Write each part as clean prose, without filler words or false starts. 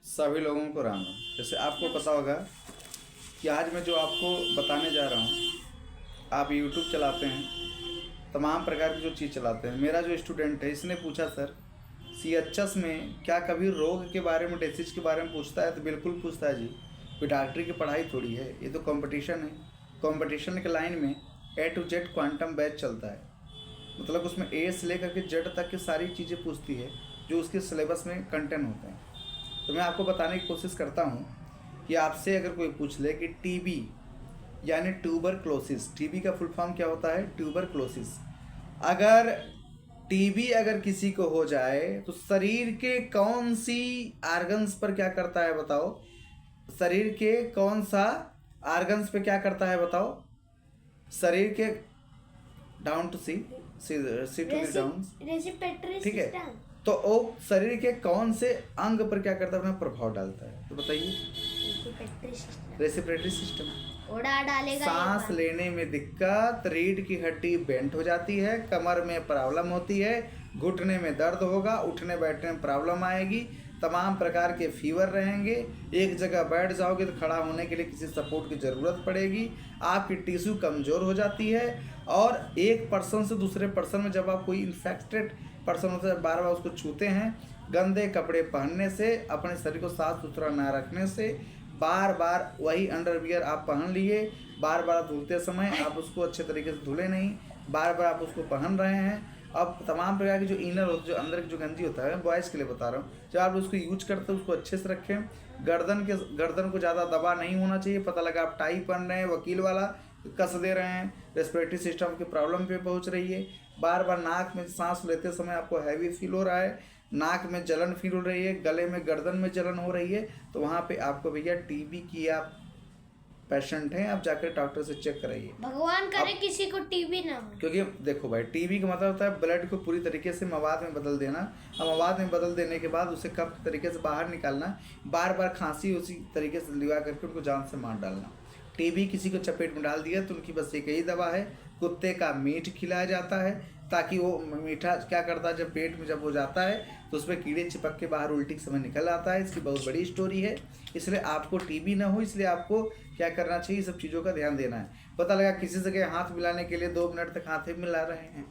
सभी लोगों को राम राम। जैसे आपको पता होगा कि आज मैं जो आपको बताने जा रहा हूँ, आप यूट्यूब चलाते हैं, तमाम प्रकार की जो चीज़ चलाते हैं। मेरा जो स्टूडेंट है इसने पूछा, सर CHS में क्या कभी रोग के बारे में, डिसीज के बारे में पूछता है? तो बिल्कुल पूछता है जी। कोई डॉक्टरी की पढ़ाई थोड़ी है, ये तो कंपटीशन है। कंपटीशन के लाइन में A to Z quantum batch चलता है, मतलब उसमें A से लेकर के Z तक की सारी चीज़ें पूछती है जो उसके सिलेबस में कंटेंट होते हैं। तो मैं आपको बताने की कोशिश करता हूँ कि आपसे अगर कोई पूछ ले कि टीबी यानी ट्यूबरक्लोसिस, टीबी का फुल फॉर्म क्या होता है? ट्यूबरक्लोसिस। अगर टीबी अगर किसी को हो जाए तो शरीर के कौन सी आर्गन्स पर क्या करता है बताओ? शरीर के कौन सा आर्गन्स पे क्या करता है बताओ? शरीर के down to C to D down, ठीक है। तो वो शरीर के कौन से अंग पर क्या करता है? अपना प्रभाव डालता है। तो बताइए। Respiratory system. उड़ा डालेगा। सांस लेने में दिक्कत, रीढ़ की हड्डी बेंट हो जाती है, कमर में प्रॉब्लम होती है, घुटने में दर्द होगा, उठने बैठने में प्रॉब्लम आएगी, तमाम प्रकार के फीवर रहेंगे, एक जगह बैठ जाओगे तो खड़ा होने के लिए किसी सपोर्ट की ज़रूरत पड़ेगी, आपकी टिश्यू कमज़ोर हो जाती है। और एक पर्सन से दूसरे पर्सन में जब आप कोई इन्फेक्टेड पर्सन होता है, बार बार उसको छूते हैं, गंदे कपड़े पहनने से, अपने शरीर को साफ सुथरा ना रखने से, बार बार वही अंडरवियर आप पहन लिए, बार बार धुलते समय आप उसको अच्छे तरीके से धुले नहीं, बार बार आप उसको पहन रहे हैं। अब तमाम प्रकार की जो इनर होती, जो अंदर की जो गंजी होता है, बॉयज़ के लिए बता रहा हूँ, जब आप उसको यूज करते हैं उसको अच्छे से रखें। गर्दन को ज़्यादा दबा नहीं होना चाहिए। पता लगा आप टाई पहन रहे हैं, वकील वाला कस दे रहे हैं, रेस्पिरेटरी सिस्टम की प्रॉब्लम पे पहुंच रही है, बार बार नाक में सांस लेते समय आपको हैवी फील हो रहा है, नाक में जलन फील हो रही है, गले में गर्दन में जलन हो रही है, तो वहाँ पे आपको भैया टीबी की आप पेशेंट हैं, आप जाकर डॉक्टर से चेक कराइए। भगवान करे किसी को टीबी ना हो। क्योंकि देखो भाई, टीबी का मतलब होता है ब्लड को पूरी तरीके से मवाद में बदल देना, और मवाद में बदल देने के बाद उसे कफ तरीके से बाहर निकालना, बार बार खांसी उसी तरीके से लिवा करके उनको जान से मार डालना। टीबी किसी को चपेट में डाल दिया तो उनकी बस एक ही दवा है, कुत्ते का मीट खिलाया जाता है, ताकि वो मीठा क्या करता है, जब पेट में जब हो जाता है तो उसमें कीड़े चिपक के बाहर उल्टी के समय निकल आता है। इसकी बहुत बड़ी स्टोरी है। इसलिए आपको टीबी ना हो, इसलिए आपको क्या करना चाहिए, सब चीज़ों का ध्यान देना है। पता लगा किसी जगह हाथ मिलाने के लिए 2 मिनट तक हाथ ही मिला रहे हैं,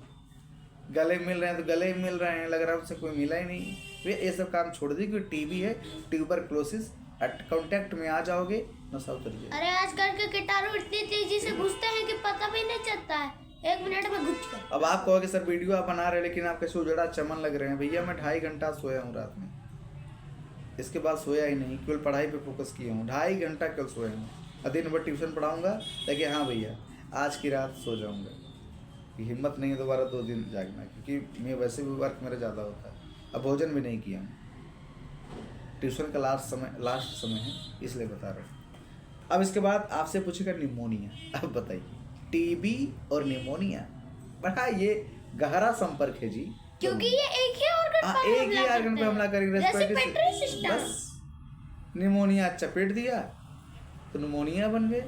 गले मिल रहे हैं तो गले मिल रहे हैं, लग रहा है उससे कोई मिला ही नहीं। वे ये सब काम छोड़ दी, क्योंकि टीबी है, ट्यूबरक्लोसिस, कांटेक्ट में आ जाओगे नशा उतर जाएगा। अरे आजकल के कीटाणु इतनी तेजी से घुसते हैं कि पता भी नहीं चलता है, 1 मिनट में घुस गए। अब आप कहोगे सर वीडियो आप बना रहे हैं लेकिन आप कैसे उजड़ा चमन लग रहे हैं। भैया मैं 2.5 घंटा सोया हूँ रात में, इसके बाद सोया ही नहीं, केवल पढ़ाई पे फोकस किया हूँ। 2.5 घंटा कल सोया हूँ, और दिन भर ट्यूशन पढ़ाऊँगा, लेकिन हाँ भैया आज की रात सो जाऊँगा। हिम्मत नहीं है दोबारा 2 दिन जागना, क्योंकि मैं वैसे भी वर्क मेरा ज़्यादा होता है। अब भोजन भी नहीं किया हूँ, ट्यूशन का लास्ट समय है, इसलिए बता रहा हूँ। अब इसके बाद आपसे पूछेगा निमोनिया। अब बताइए, टीबी और निमोनिया बड़ा ये गहरा संपर्क है जी, क्योंकि ये एक ही ऑर्गन पे हमला करेंगे, रेस्पिरेटरी सिस्टम। बस निमोनिया चपेट दिया तो निमोनिया बन गए।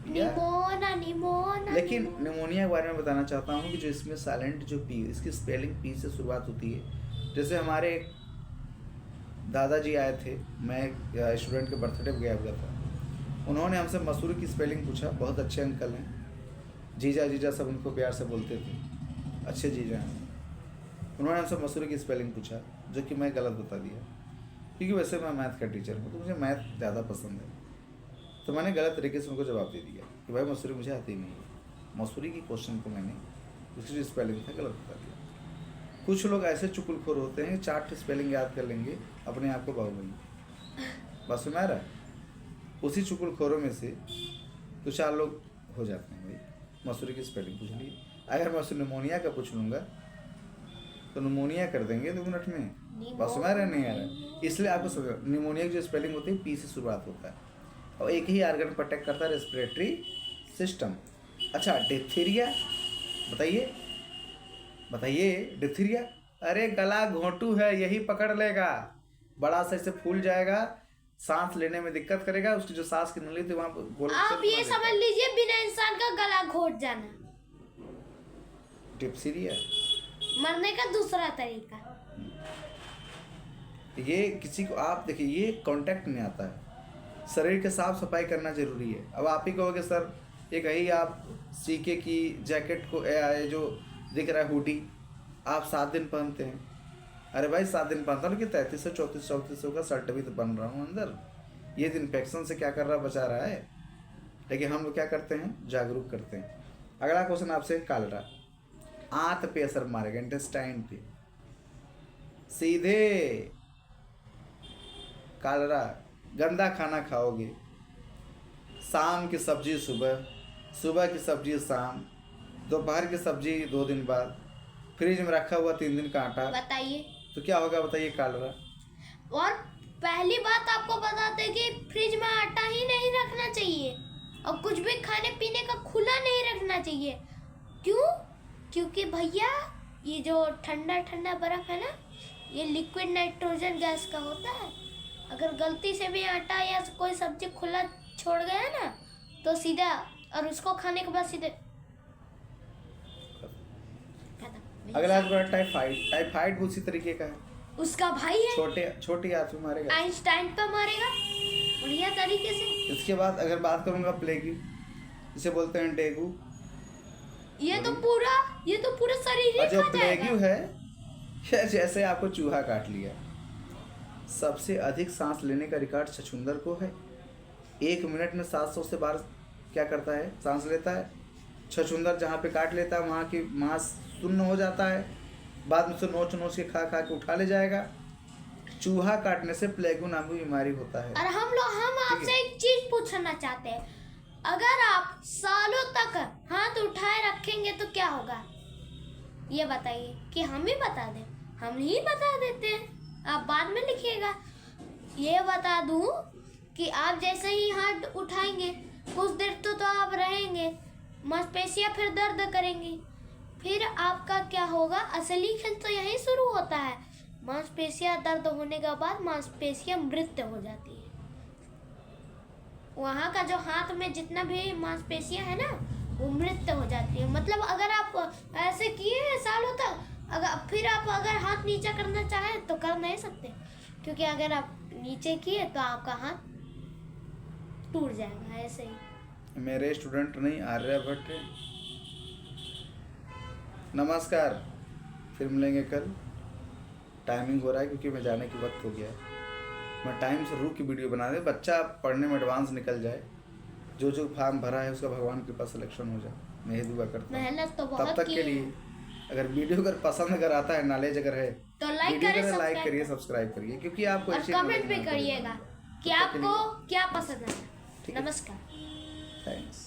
निमोना। लेकिन निमोनिया के बारे में बताना चाहता हूँ कि जो इसमें साइलेंट जो पी, इसकी स्पेलिंग पी से शुरुआत होती है। जैसे हमारे दादाजी आए थे, मैं स्टूडेंट के बर्थडे पे गया हुआ था, उन्होंने हमसे मसूरी की स्पेलिंग पूछा। बहुत अच्छे अंकल हैं, जीजा जीजा सब उनको प्यार से बोलते थे, अच्छे जीजा हैं। उन्होंने हमसे मसूरी की स्पेलिंग पूछा, जो कि मैं गलत बता दिया, क्योंकि वैसे मैं मैथ का टीचर हूँ तो मुझे मैथ ज़्यादा पसंद है। तो मैंने गलत तरीके से उनको जवाब दे दिया कि भाई मसूरी मुझे आती नहीं है। मसूरी की क्वेश्चन को मैंने उसकी जो स्पेलिंग था गलत बता दिया। कुछ लोग ऐसे चुगलखोर होते हैं, 4 स्पेलिंग याद कर लेंगे, अपने आप को बाहुबली। बस में आ रहा है, उसी चुगलखोरों में से 2-4 लोग हो जाते हैं। भाई मसूरी की स्पेलिंग पूछ ली, अगर मैं उससे निमोनिया का पूछ लूँगा तो निमोनिया कर देंगे 2 मिनट में। बस में आ रहा है, नहीं आ रहा है। इसलिए आपको समझ, निमोनिया की जो स्पेलिंग होती है पी से शुरुआत होता है, और एक ही आर्गन पर अटैक करता है, रेस्पिरेटरी सिस्टम। अच्छा डिप्थीरिया बताइए, बताइए डिप्थीरिया। अरे गला घोंटू है, यही पकड़ लेगा, बड़ा सा इसे फूल जाएगा, सांस लेने में दिक्कत करेगा, उसकी जो सांस की नली थी वहाँ गोल। आप ये समझ लीजिए बिना इंसान का गला घोट जाना, डिप्थीरिया मरने का दूसरा तरीका। ये किसी को आप देखिए ये कांटेक्ट में आता है। शरीर के साफ सफाई करना जरूरी है। अब आप ही कहोगे सर ये कहीं आप सीके की जैकेट को ये जो दिख रहा है हुडी आप 7 दिन पहनते हैं। अरे भाई 7 दिन पहनता हूँ कि 3300 3400 का शर्ट भी तो पहन रहा हूँ अंदर। ये इन्फेक्शन से क्या कर रहा बचा रहा है। लेकिन हम लोग क्या करते हैं जागरूक करते हैं। अगला क्वेश्चन आपसे कालरा आंत पे असर मारेगा इंटेस्टाइन पे सीधे। कालरा गंदा खाना खाओगे, शाम की सब्जी सुबह, सुबह की सब्जी शाम, दोपहर की सब्जी 2 दिन बाद, फ्रिज में रखा हुआ 3 दिन का आटा, बताइए तो क्या होगा बताइए कालरा। और पहली बात आपको बताते हैं कि फ्रिज में आटा ही नहीं रखना चाहिए और कुछ भी खाने पीने का खुला नहीं रखना चाहिए। क्यों? क्योंकि भैया ये जो ठंडा ठंडा बर्फ है ना ये लिक्विड नाइट्रोजन गैस का होता है। अगर गलती से भी आटा या कोई सब्जी खुला छोड़ गया ना तो सीधा और उसको खाने के बाद सीधे खत्म। अगला टाइफाइड। टाइफाइड उसी तरीके का है, उसका भाई है छोटे हाथ में मारेगा, आइंस्टाइन पे मारेगा बढ़िया तरीके से। इसके बाद अगर बात करूंगा प्लेगी जिसे बोलते हैं डेंगू। ये तो पूरा शरीर ही और जो खा जाएगा। प्लेग्यू है जैसे आपको चूहा काट लिया। सबसे अधिक सांस लेने का रिकॉर्ड छछूंदर को है। 1 मिनट में 700 से बार क्या करता है सांस लेता है। छछूंदर जहाँ पे काट लेता है वहाँ की मांस शून्य हो जाता है, बाद में से नोच नोच के खा के उठा ले जाएगा। चूहा काटने से प्लेगू नामी बीमारी होता है। और हम आपसे एक चीज पूछना चाहते हैं, अगर आप सालों तक हाथ उठाए रखेंगे तो क्या होगा ये बताइए कि हम ही बता दें। हम ही बता देते हैं, आप बाद में लिखिएगा। ये बता दूं कि आप जैसे ही हाथ उठाएंगे कुछ देर तो आप रहेंगे, मांसपेशियां फिर दर्द करेंगी, फिर आपका क्या होगा। असली खेल तो यहीं शुरू होता है। मांसपेशियां दर्द होने के बाद मांसपेशियां मृत हो जाती है। वहाँ का जो हाथ में जितना भी मांसपेशियां है ना वो मृत हो जाती है। मतलब अगर आप ऐसे किए हैं सालों तक फिर आप अगर हाथ नीचे करना चाहें तो कर नहीं सकते, क्योंकि अगर आप नीचे किए तो आपका हाथ टूट जाएगा ऐसे ही। मेरे स्टूडेंट नहीं आर्यभट्ट। नमस्कार, फिर मिलेंगे कल। टाइमिंग हो रहा है क्योंकि मैं जाने के वक्त हो गया है। मैं टाइम से रुक के वीडियो बना दे, बच्चा पढ़ने में एडवांस निकल जाए। जो फॉर्म भरा है उसका भगवान के पास सिलेक्शन हो जाए, मैं ही दुआ करता हूँ। मेहनत तो बहुत तब तक के लिए अगर वीडियो अगर पसंद अगर आता है, नॉलेज अगर है तो लाइक करिए, सब्सक्राइब करिए, क्योंकि आपको और कमेंट भी करिएगा कि आपको क्या पसंद आया। नमस्कार, थैंक्स।